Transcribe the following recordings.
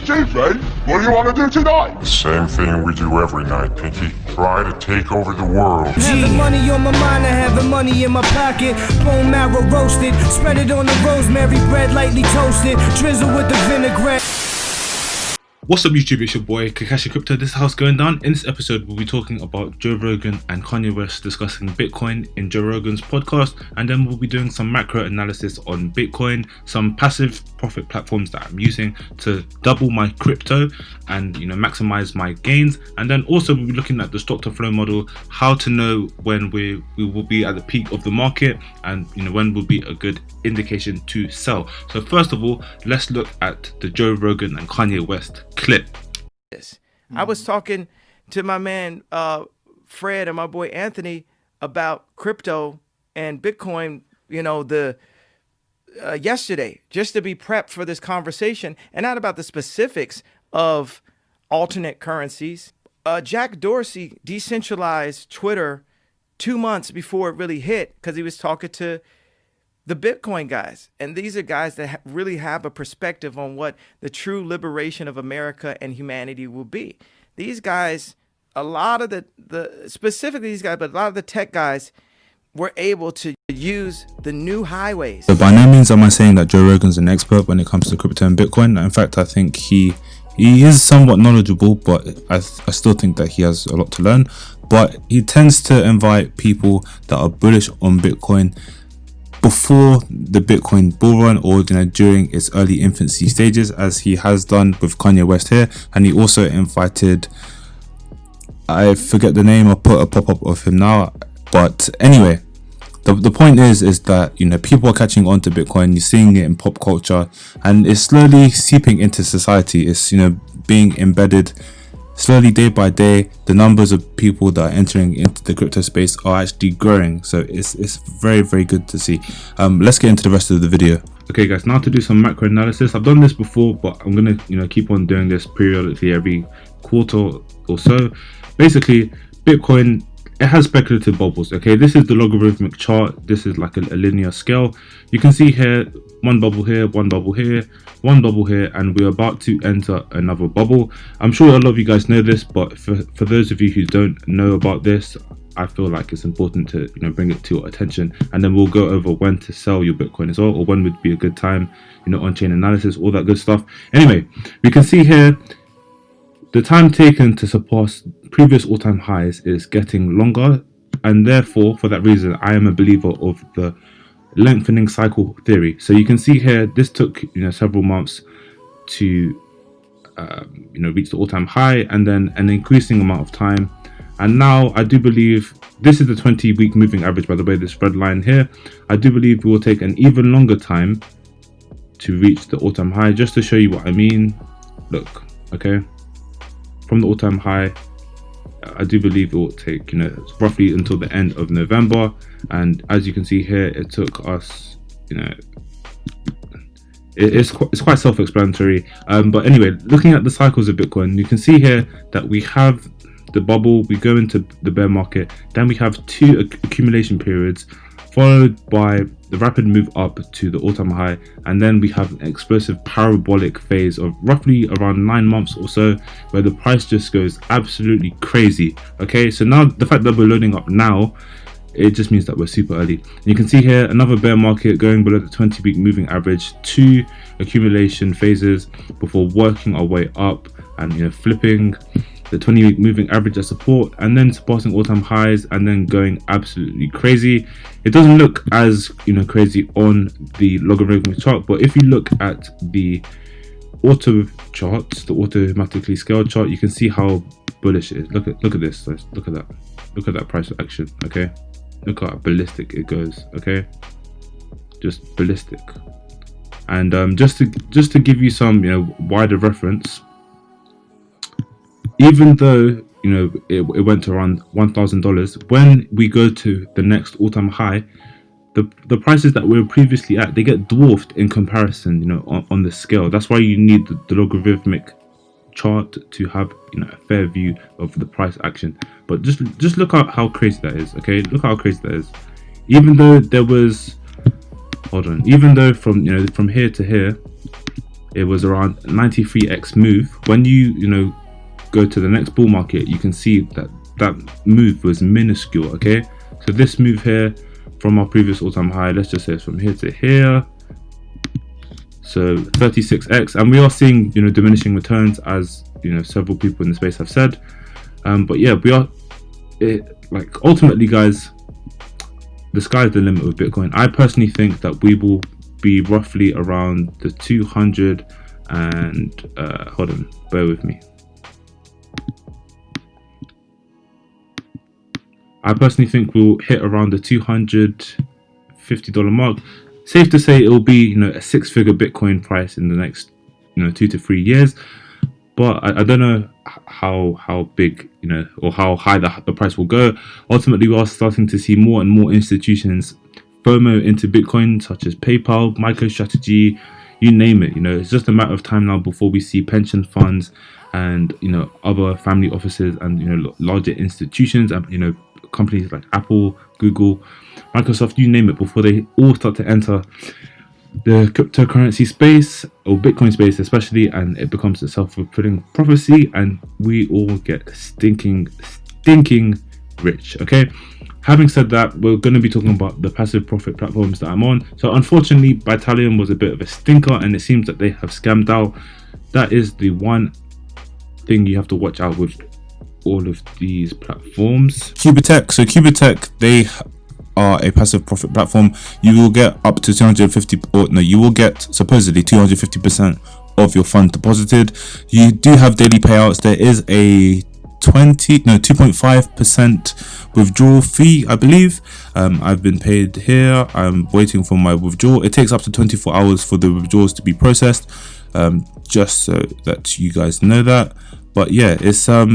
Chiefly, what do you want to do tonight? The same thing we do every night, Pinky. Try to take over the world. Having money on my mind, I having money in my pocket. Bone marrow roasted, spread it on the rosemary bread, lightly toasted, drizzle with the vinaigrette. What's up YouTube, it's your boy Kakashi Crypto. This is how it's going down. In this episode we'll be talking about Joe Rogan and Kanye West discussing Bitcoin in Joe Rogan's podcast, and then we'll be doing some macro analysis on Bitcoin, some passive profit platforms that I'm using to double my crypto and maximize my gains, and then also we'll be looking at the stock to flow model, how to know when we will be at the peak of the market, and when will be a good indication to sell. So first of all, let's look at the Joe Rogan and Kanye West clip. I was talking to my man Fred and my boy Anthony about crypto and Bitcoin, yesterday, just to be prepped for this conversation, and not about the specifics of alternate currencies. Jack Dorsey decentralized Twitter 2 months before it really hit because he was talking to the Bitcoin guys. And these are guys that really have a perspective on what the true liberation of America and humanity will be. These guys, a lot of specifically these guys, but a lot of the tech guys were able to use the new highways. So by no means am I saying that Joe Rogan's an expert when it comes to crypto and Bitcoin. In fact, I think he is somewhat knowledgeable, but I still think that he has a lot to learn. But he tends to invite people that are bullish on Bitcoin before the Bitcoin bull run, or during its early infancy stages, as he has done with Kanye West here. And he also invited, I forget the name, I'll put a pop-up of him now, but anyway, the point is that people are catching on to Bitcoin. You're seeing it in pop culture, and it's slowly seeping into society. It's being embedded slowly, day by day. The numbers of people that are entering into the crypto space are actually growing, so it's very, very good to see. Let's get into the rest of the video. Okay guys, now to do some macro analysis. I've done this before, but I'm gonna keep on doing this periodically every quarter or so. Basically, Bitcoin, it has speculative bubbles. Okay, this is the logarithmic chart. This is like a linear scale. You can see here one bubble here, one bubble here, one bubble here, and we're about to enter another bubble. I'm sure a lot of you guys know this, but for those of you who don't know about this, I feel like it's important to bring it to your attention, and then we'll go over when to sell your Bitcoin as well, or when would be a good time, on-chain analysis, all that good stuff. Anyway, we can see here the time taken to surpass previous all-time highs is getting longer, and therefore, for that reason, I am a believer of the lengthening cycle theory. So you can see here, this took several months to reach the all-time high, and then an increasing amount of time. And now I do believe this is the 20-week moving average, by the way, this red line here. I do believe it will take an even longer time to reach the all-time high. Just to show you what I mean, look, okay, from the all-time high, I do believe it will take roughly until the end of November. And as you can see here, it took us it's quite self-explanatory, but anyway, looking at the cycles of Bitcoin, you can see here that we have the bubble, we go into the bear market, then we have two accumulation periods, followed by the rapid move up to the all-time high, and then we have an explosive parabolic phase of roughly around 9 months or so, where the price just goes absolutely crazy. Okay, so now the fact that we're loading up now, it just means that we're super early. And you can see here another bear market going below the 20-week moving average, 2 accumulation phases before working our way up and flipping the 20-week moving average as support, and then surpassing all-time highs, and then going absolutely crazy. It doesn't look as crazy on the logarithmic chart, but if you look at the auto charts, the automatically scaled chart, you can see how bullish it is. Look at this. Look at that. Look at that price action. Okay, look how ballistic it goes. Okay, just ballistic. And just to give you some wider reference, even though it went to around $1,000, when we go to the next all-time high, the prices that we were previously at, they get dwarfed in comparison on the scale. That's why you need the logarithmic chart to have a fair view of the price action. But just look at how crazy that is. Okay, look how crazy that is. Even though there was, hold on, even though from here to here it was around 93x move. When you go to the next bull market, you can see that that move was minuscule. Okay, so this move here from our previous all-time high, let's just say it's from here to here, so 36x, and we are seeing diminishing returns, as several people in the space have said. But yeah, we are like, ultimately, guys, the sky's the limit with Bitcoin. I personally think that we will be roughly around the 200 and hold on, bear with me. I personally think we'll hit around the $250 mark. Safe to say it'll be a six-figure Bitcoin price in the next 2 to 3 years. But I don't know how big or how high the price will go. Ultimately, we are starting to see more and more institutions FOMO into Bitcoin, such as PayPal, MicroStrategy, you name it. It's just a matter of time now before we see pension funds and other family offices and larger institutions and companies like Apple, Google, Microsoft, you name it, before they all start to enter the cryptocurrency space, or Bitcoin space especially, and it becomes a self-fulfilling prophecy and we all get stinking rich. Okay, having said that, we're going to be talking about the passive profit platforms that I'm on. So unfortunately, Bitalium was a bit of a stinker and it seems that they have scammed out. That is the one thing you have to watch out with all of these platforms. Cubitech. So Cubitech, they are a passive profit platform. You will get up to 250, or no, you will get supposedly 250% of your fund deposited. You do have daily payouts. There is a 2.5% withdrawal fee, I believe. I've been paid here. I'm waiting for my withdrawal. It takes up to 24 hours for the withdrawals to be processed, just so that you guys know that. But yeah, it's a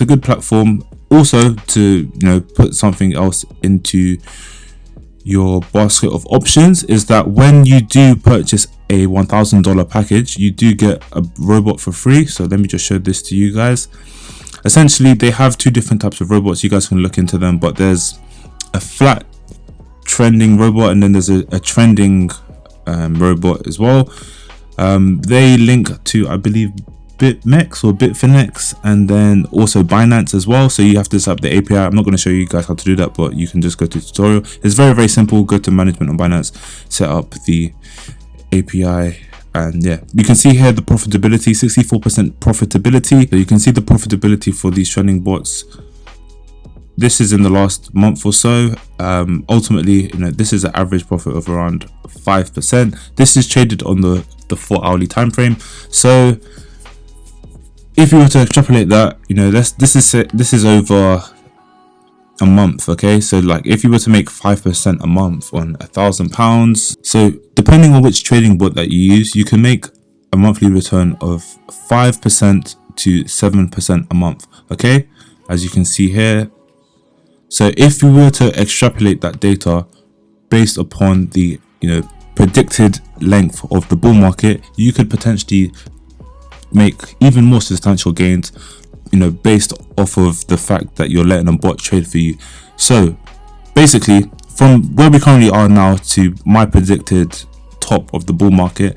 good platform. Also, to put something else into your basket of options, is that when you do purchase a $1,000 package, you do get a robot for free. So let me just show this to you guys. Essentially, they have two different types of robots. You guys can look into them, but there's a flat trending robot and then there's a trending robot as well. They link to, I believe, BitMEX or Bitfinex, and then also Binance as well. So you have to set up the API. I'm not going to show you guys how to do that, but you can just go to the tutorial. It's very, very simple. Go to management on Binance, set up the API, and yeah, you can see here the profitability, 64% profitability. So you can see the profitability for these trending bots. This is in the last month or so. Ultimately, this is an average profit of around 5%. This is traded on the 4 hourly time frame. So if you were to extrapolate that, this is over a month. Okay, so like if you were to make 5% a month on £1,000, so depending on which trading bot that you use, you can make a monthly return of 5% to 7% a month. Okay, as you can see here. So if you were to extrapolate that data based upon the predicted length of the bull market, you could potentially make even more substantial gains, based off of the fact that you're letting a bot trade for you. So basically, from where we currently are now to my predicted top of the bull market,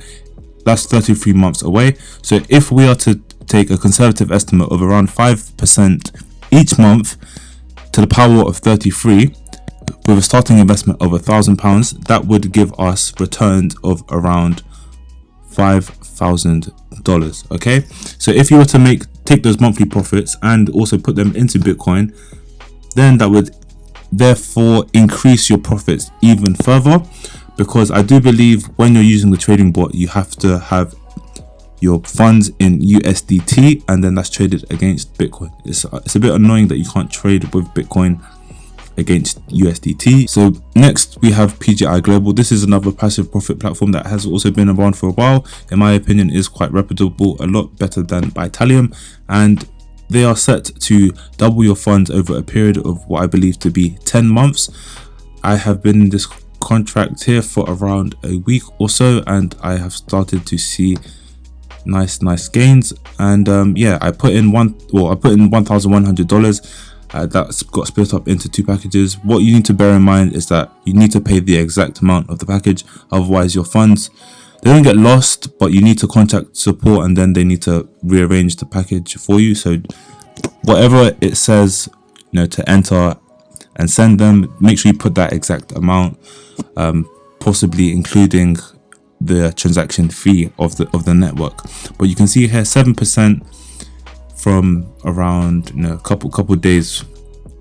that's 33 months away. So if we are to take a conservative estimate of around 5% each month to the power of 33, with a starting investment of £1,000, that would give us returns of around $5,000. Okay, so if you were to take those monthly profits and also put them into Bitcoin, then that would therefore increase your profits even further, because I do believe when you're using the trading bot, you have to have your funds in USDT and then that's traded against Bitcoin. It's a bit annoying that you can't trade with Bitcoin against USDT. So next we have PGE Global. This is another passive profit platform that has also been around for a while. In my opinion, is quite reputable, a lot better than Bitalium, and they are set to double your funds over a period of what I believe to be 10 months. I have been in this contract here for around a week or so, and I have started to see nice gains. And yeah, I put in $1,100. That's got split up into two packages. What you need to bear in mind is that you need to pay the exact amount of the package, otherwise your funds, they don't get lost, but you need to contact support and then they need to rearrange the package for you. So whatever it says, to enter and send them, make sure you put that exact amount, possibly including the transaction fee of the network. But you can see here 7% from around a couple days.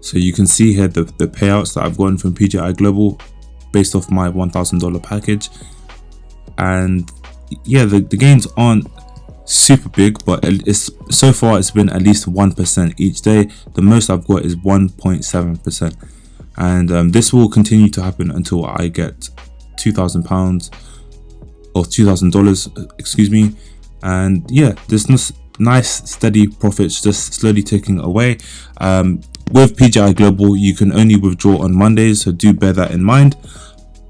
So you can see here the payouts that I've gotten from PGE Global based off my $1,000 package. And yeah, the gains aren't super big, but so far it's been at least 1% each day. The most I've got is 1.7%, and this will continue to happen until I get £2,000 or $2,000, excuse me. And yeah, there's nice steady profits just slowly ticking away. With PGE Global, you can only withdraw on Mondays, so do bear that in mind,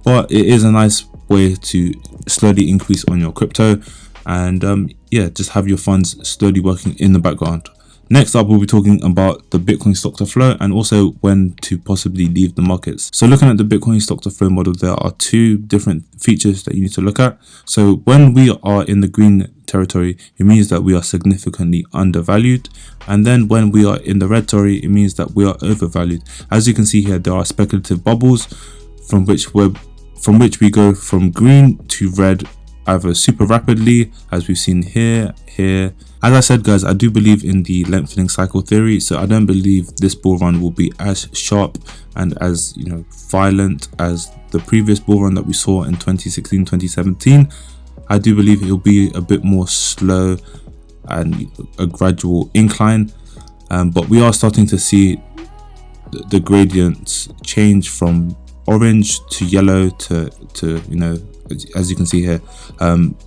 but it is a nice way to slowly increase on your crypto, and yeah, just have your funds slowly working in the background. Next up, we'll be talking about the Bitcoin stock to flow and also when to possibly leave the markets. So looking at the Bitcoin stock to flow model, there are two different features that you need to look at. So when we are in the green territory, it means that we are significantly undervalued, and then when we are in the red territory, it means that we are overvalued. As you can see here, there are speculative bubbles from which we go from green to red either super rapidly, as we've seen here. As I said, guys, I do believe in the lengthening cycle theory, so I don't believe this bull run will be as sharp and as violent as the previous bull run that we saw in 2016, 2017. I do believe it will be a bit more slow and a gradual incline, but we are starting to see the gradients change from orange to yellow to as you can see here,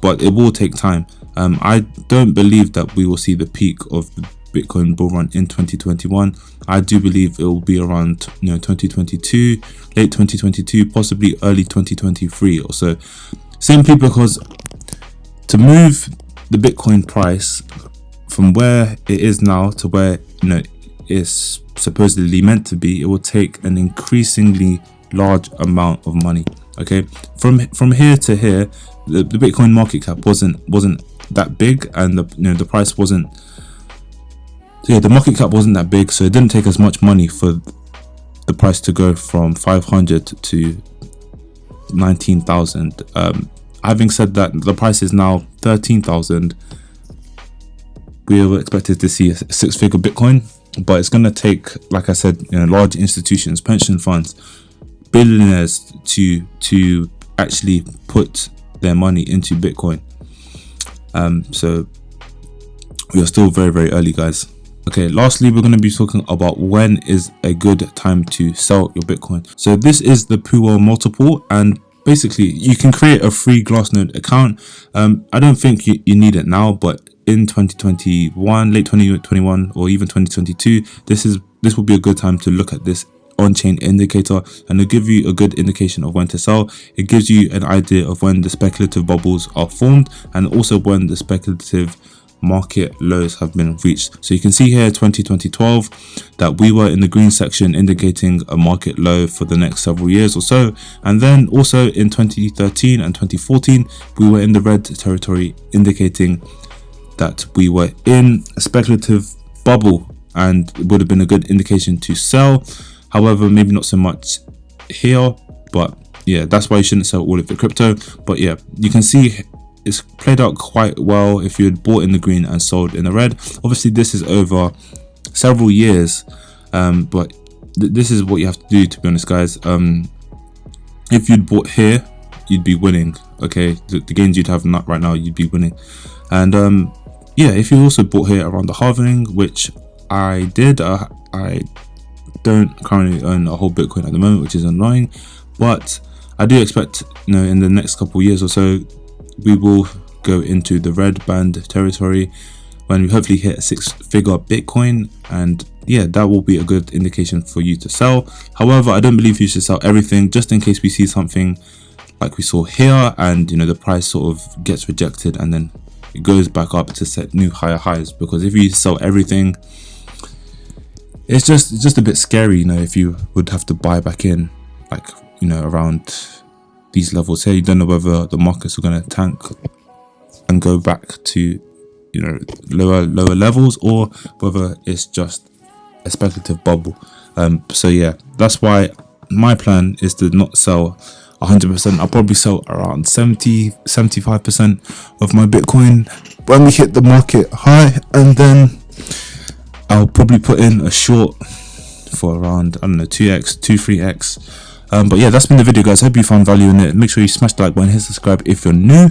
but it will take time. I don't believe that we will see the peak of the Bitcoin bull run in 2021. I do believe it will be around 2022, late 2022, possibly early 2023 or so, simply because to move the Bitcoin price from where it is now to where it's supposedly meant to be, it will take an increasingly large amount of money. Okay, from here to here, the Bitcoin market cap wasn't that big, and the price wasn't. Yeah, the market cap wasn't that big, so it didn't take as much money for the price to go from 500 to 19,000. Having said that, the price is now 13,000. We were expected to see a six-figure Bitcoin, but it's gonna take, like I said, large institutions, pension funds, billionaires to actually put their money into Bitcoin. So we are still very, very early, guys. Okay, lastly, we're going to be talking about when is a good time to sell your Bitcoin. So this is the Puel multiple, and basically you can create a free Glassnode account. I don't think you need it now, but in 2021, late 2021 or even 2022, this will be a good time to look at this on-chain indicator, and it'll give you a good indication of when to sell. It gives you an idea of when the speculative bubbles are formed and also when the speculative market lows have been reached. So you can see here 2012 that we were in the green section, indicating a market low for the next several years or so, and then also in 2013 and 2014 we were in the red territory, indicating that we were in a speculative bubble, and it would have been a good indication to sell. However, maybe not so much here, but yeah, that's why you shouldn't sell all of your crypto. But yeah, you can see it's played out quite well if you had bought in the green and sold in the red. Obviously, this is over several years, but this is what you have to do, to be honest, guys. If you'd bought here, you'd be winning. Okay, the gains you'd have right now, you'd be winning. And yeah, if you also bought here around the halving, which I did, I don't currently own a whole Bitcoin at the moment, which is annoying, but I do expect in the next couple of years or so we will go into the red band territory when we hopefully hit a six-figure Bitcoin, and yeah, that will be a good indication for you to sell. However, I don't believe you should sell everything, just in case we see something like we saw here and the price sort of gets rejected and then it goes back up to set new higher highs. Because if you sell everything, it's just a bit scary, if you would have to buy back in, like, around these levels here. You don't know whether the markets are going to tank and go back to, you know, lower levels, or whether it's just a speculative bubble. So yeah, that's why my plan is to not sell 100%. I'll probably sell around 70-75% of my Bitcoin when we hit the market high, and then I'll probably put in a short for around, I don't know, 2x, 3x. But yeah, that's been the video, guys. Hope you found value in it. Make sure you smash the like button, hit subscribe if you're new,